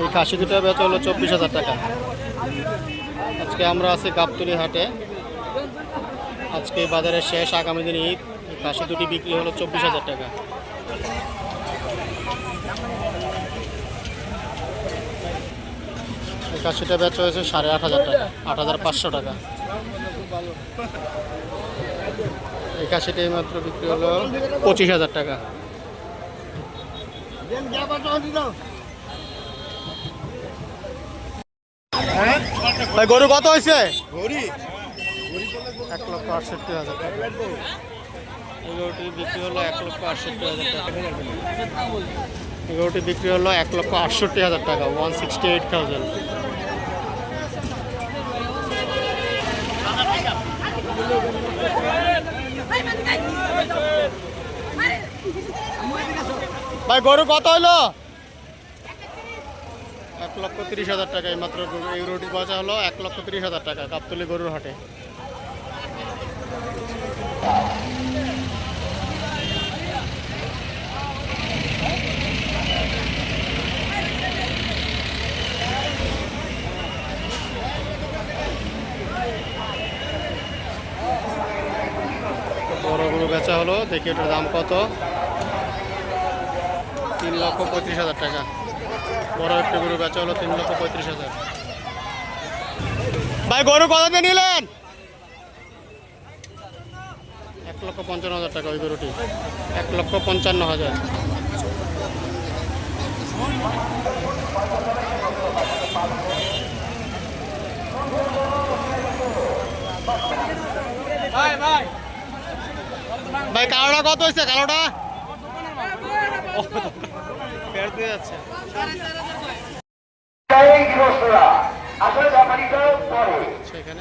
এই খাসি দুটা বেচা হলো 24,000 টাকা। আজকে আমরা আছি গাবতলী হাটে। আজকে বাজারের শেষ, আগামী দিন ঈদ। এই খাসি দুটি বিক্রি হলো 24,000 টাকা। এই খাসিটা বেচা হয়েছে 8,500 টাকা, 8,500 টাকা। এই খাসিটা মাত্র বিক্রি হলো 25,000 টাকা। ভাই গরু কত হয়েছে? 1,68,000 টাকা। এই গরুটি বিক্রি হলো 1,68,000 টাকা। এই গরুটি বিক্রি হলো 1,68,000 টাকা, 168,000। ভাই গরু কত হইলো? 1,30,000 টাকা। এই মাত্র এই গরুটির বাজা হলো 1,30,000 টাকা গাবতলী গরুর হাটে। বড় গরু বেচা হলো, দেখি এটার দাম কত। 3,35,000 টাকা। বড় একটা গরু বেচা হলো 3,35,000। ভাই গরু কত দিয়ে নিলেন? 1,55,000 টাকা ওই গরুটি, 1,55,000। ভাই কালোটা কত হয়েছে? কালোটা ফের দিয়ে যাচ্ছে। সেখানে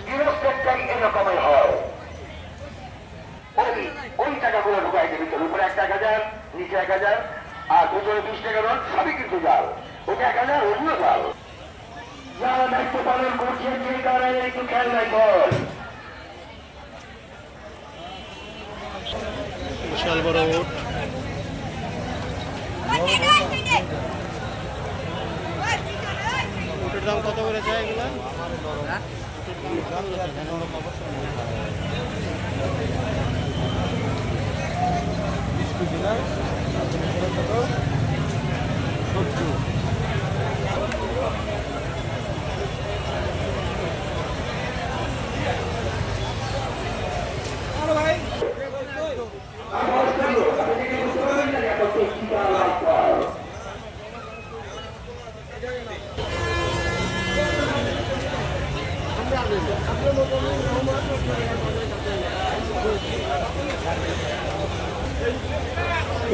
ওই টাকাগুলো ঢুকাই দেবে, উপরে 1,000, নিচে 1,000, আর দুজনে 20 টাকা রন, সবই কিন্তু জাল। ওটা 1,000, ওগুলো জাল। যারা দায়িত্ব পালন করছে সেই কারণে একটু খেয়াল রাখবেন। বিশাল বড় উট। উটের দাম কত করে যায় এগুলা?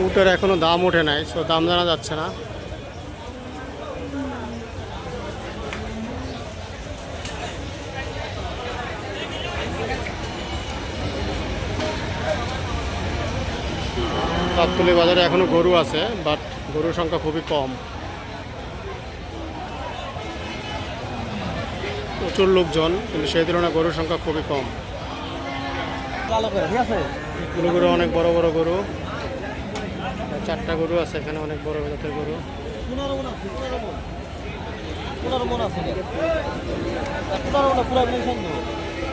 উটের এখনো দাম ওঠে নাই, সো দাম জানা যাচ্ছে না। গাবতলী বাজারে এখনো গরু আছে, বাট গরুর সংখ্যা খুবই কম। প্রচুর লোকজন, কিন্তু সেই তুলনায় গরুর সংখ্যা খুবই কম। গরু অনেক বড় বড় গরু, 4টা গরু আছে এখানে, অনেক বড় জাতের গরু।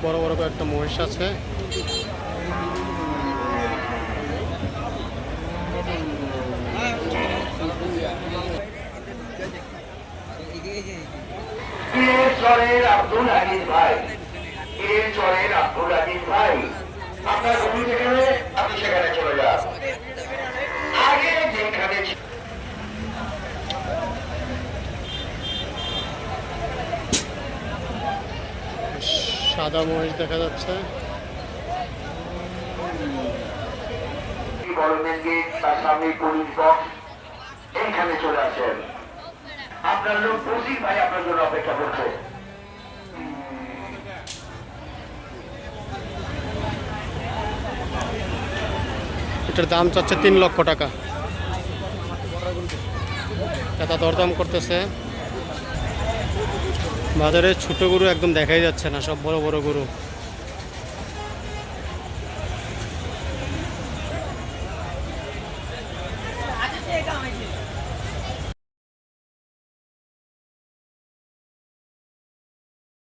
বড় বড় কয়েকটা মহিষ আছে। আব্দুল আজিজ ভাই, আব্দুল আজিজ ভাই, আপনার ঘুম যেখানে আপনি সেখানে চলে যান। আগে যেখানে সাদা মহিষ দেখা যাচ্ছে। তার সামনে পুলিশ বক্স, এইখানে চলে আসেন। আপনার লোক বসির ভাই আপনার জন্য অপেক্ষা করছে। এটার দাম চাচ্ছে 3,00,000 টাকা। এটা দরদাম করতেছে। বাজারে ছোট গরু একদম দেখাই যাচ্ছে না, সব বড় বড় গরু।